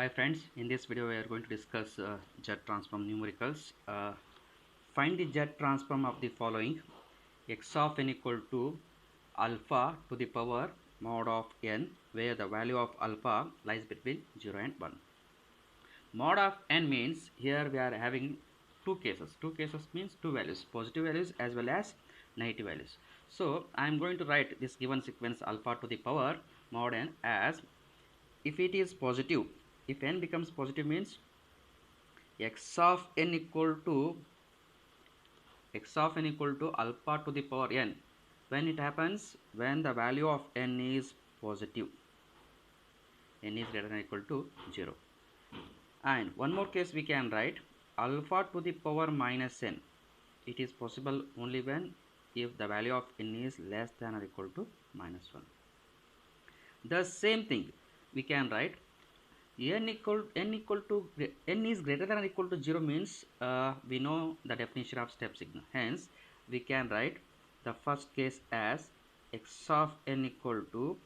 Hi friends, in this video we are going to discuss Z transform numericals. Find the Z transform of the following: x of n equal to alpha to the power mod of n, where the value of alpha lies between 0 and 1. Mod of n means here we are having two cases. Two cases means two values, positive values as well as negative values. So I am going to write this given sequence alpha to the power mod n as, if it is positive, if n becomes positive means x of n equal to alpha to the power n. When it happens, when the value of n is positive, n is greater than or equal to 0. And one more case we can write alpha to the power minus n. It is possible only when if the value of n is less than or equal to minus 1. The same thing we can write n is greater than or equal to 0 means we know the definition of step signal. Hence we can write the first case as x of n equal to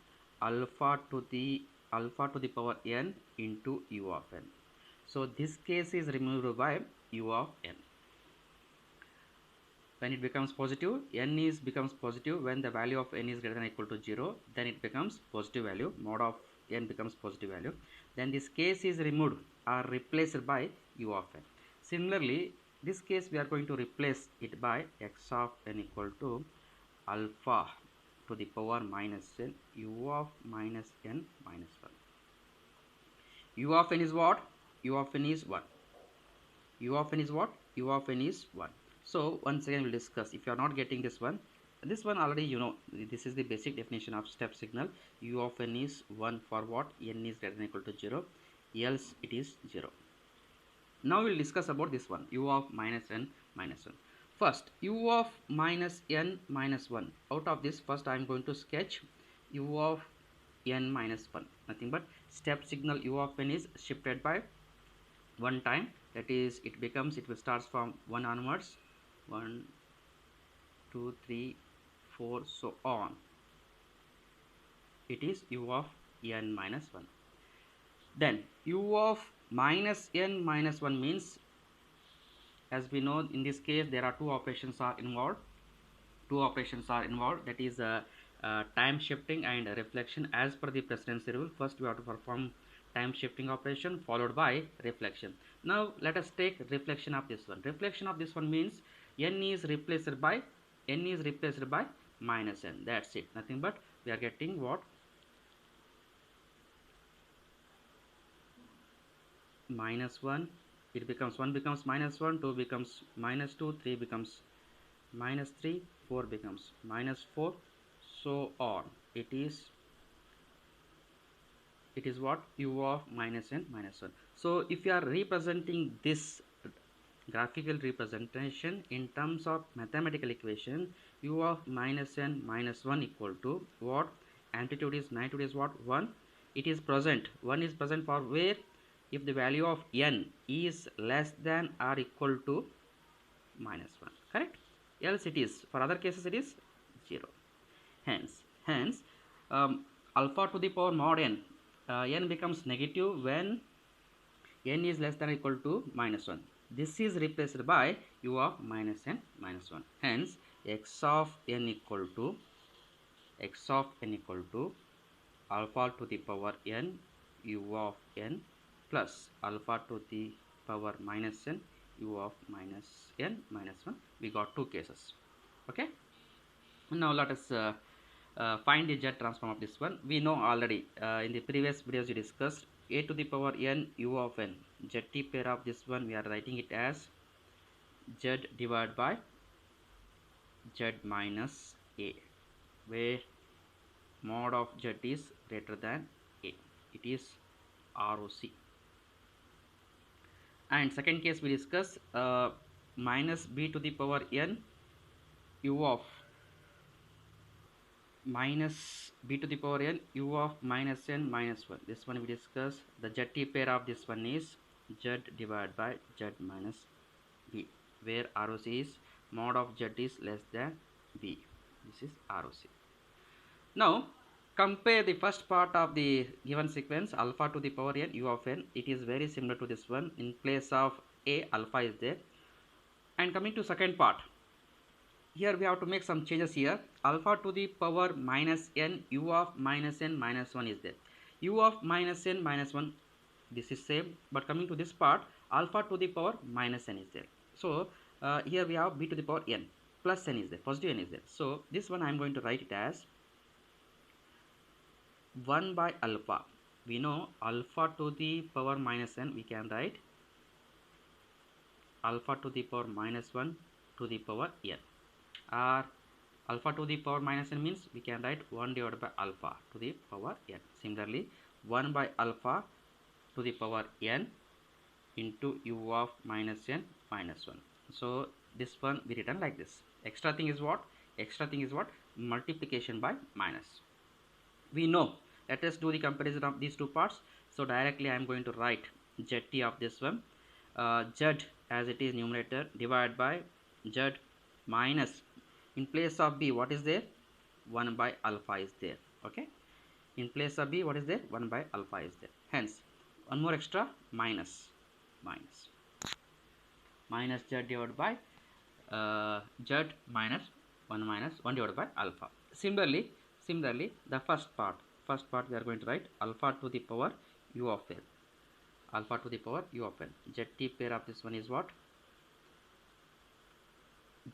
alpha to the power n into u of n. So this case is removed by u of n. When it becomes positive, n is becomes positive when the value of n is greater than or equal to 0, then it becomes positive value, mod of n becomes positive value, then this case is removed or replaced by u of n. Similarly, this case we are going to replace it by x of n equal to alpha to the power minus n u of minus n minus 1. U of n is what? U of n is 1. U of n is what? U of n is 1. So once again we'll discuss. If you are not getting this one already you know, this is the basic definition of step signal. U of n is 1 for what? N is greater than or equal to 0, else it is 0. Now we'll discuss about this one, u of minus n minus 1. First, u of minus n minus 1. Out of this, first I am going to sketch u of n minus 1. Nothing but step signal u of n is shifted by one time, that is it will starts from 1 onwards, 1 2 3 4 so on. It is u of n minus 1. Then u of minus n minus 1 means, as we know, in this case there are two operations are involved, that is time shifting and reflection. As per the precedence rule, first we have to perform time shifting operation followed by reflection. Now let us take reflection of this one. Reflection of this one means n is replaced by minus n. That's it, nothing but we are getting what? Minus 1, it becomes 1 becomes minus 1, 2 becomes minus 2, 3 becomes minus 3, 4 becomes minus 4, so on. It is what? U of minus n minus 1. So if you are representing this graphical representation in terms of mathematical equation, u of minus n minus 1 equal to what? Amplitude is, magnitude is what? 1. It is present, 1 is present for where? If the value of n is less than or equal to minus 1, correct? Else it is, for other cases it is 0. Hence alpha to the power mod n, n becomes negative when n is less than or equal to minus 1. This is replaced by u of minus n minus 1. Hence x of n equal to alpha to the power n u of n plus alpha to the power minus n u of minus n minus 1. We got two cases. Okay, now let us find the Z transform of this one. We know already in the previous videos we discussed a to the power n u of n. ZT pair of this one we are writing it as Z divided by Z minus a, where mod of Z is greater than a. It is ROC. And second case we discuss minus b to the power n u of minus b to the power n u of minus n minus 1. This one we discuss. The ZT pair of this one is Z divided by Z minus b, where ROC is mod of Z is less than b. This is ROC. Now Compare the first part of the given sequence alpha to the power n u of n. It is very similar to this one. In place of a, alpha is there. And coming to second part, here we have to make some changes here. Alpha to the power minus n u of minus n minus 1 is there. U of minus n minus 1, this is same, but coming to this part, alpha to the power minus n is there. So here we have b to the power n plus n is there, positive n is there. So this one I am going to write it as 1 by alpha. We know alpha to the power minus n, we can write alpha to the power minus 1 to the power n, or alpha to the power minus n means we can write 1 divided by alpha to the power n. Similarly, 1 by alpha to the power n into u of minus n minus 1. So this one we written like this. Extra thing is what? Extra thing is what? Multiplication by minus. We know. Let us do the comparison of these two parts. So directly I am going to write zt of this one. Z as it is numerator divided by z minus, in place of b what is there? 1 by alpha is there. Okay, in place of b what is there? 1 by alpha is there. Hence one more extra minus z divided by z minus 1 divided by alpha. Similarly the first part we are going to write alpha to the power u of n, alpha to the power u of n. Zt pair of this one is what?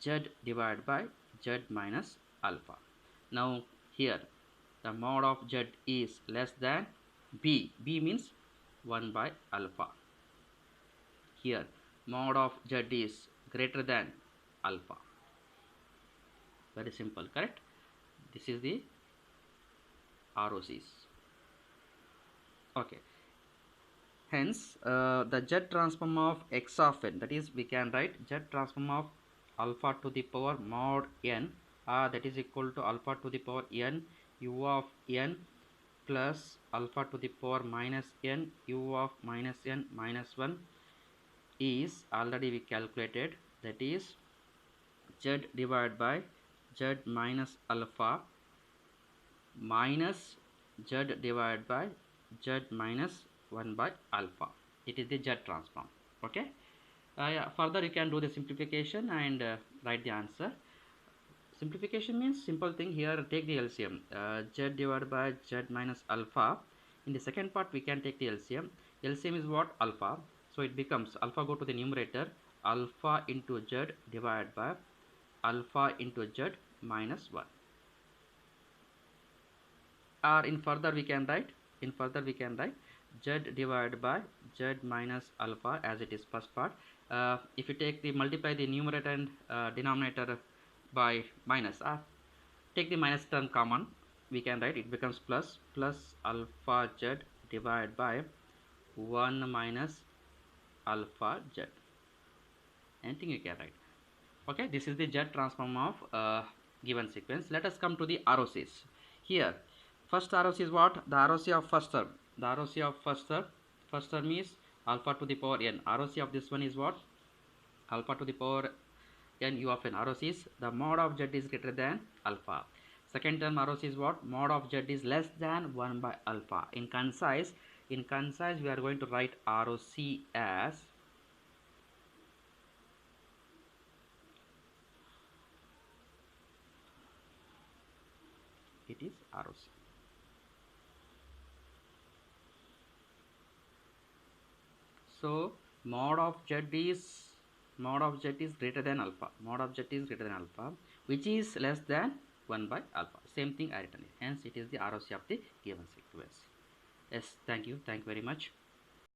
Z divided by z minus alpha. Now here the mod of z is less than b. B means 1 by alpha. Here mod of z is greater than alpha. Very simple, correct? This is the ROCs. Okay. Hence the z transform of x of n, that is we can write z transform of alpha to the power mod n, that is equal to alpha to the power n u of n plus alpha to the power minus n u of minus n minus 1 is already we calculated, that is z divided by z minus alpha minus z divided by z minus 1 by alpha. It is the z transform. Okay, yeah, further you can do the simplification and write the answer. Simplification means simple thing. Here take the LCM, z divided by z minus alpha. In the second part we can take the LCM. LCM is what? Alpha. So it becomes alpha go to the numerator, alpha into z divided by alpha into z minus 1. Or in further we can write z divided by z minus alpha, as it is first part. If you take the multiply the numerator and denominator by minus, take the minus term common, we can write it becomes plus alpha z divided by 1 minus alpha z. Anything you can write. Okay, this is the z transform of given sequence. Let us come to the ROCs. Here first ROC is what? The ROC of first term. The ROC of first term is alpha to the power n. ROC of this one is what? Alpha to the power n u of n. ROC is the mod of z is greater than alpha. Second term ROC is what? Mod of z is less than 1 by alpha. In concise we are going to write ROC as it is ROC. So mod of z is greater than alpha. Mod of z is greater than alpha, which is less than 1 by alpha. Same thing I written it. Hence it is the ROC of the given sequence. Yes, thank you very much.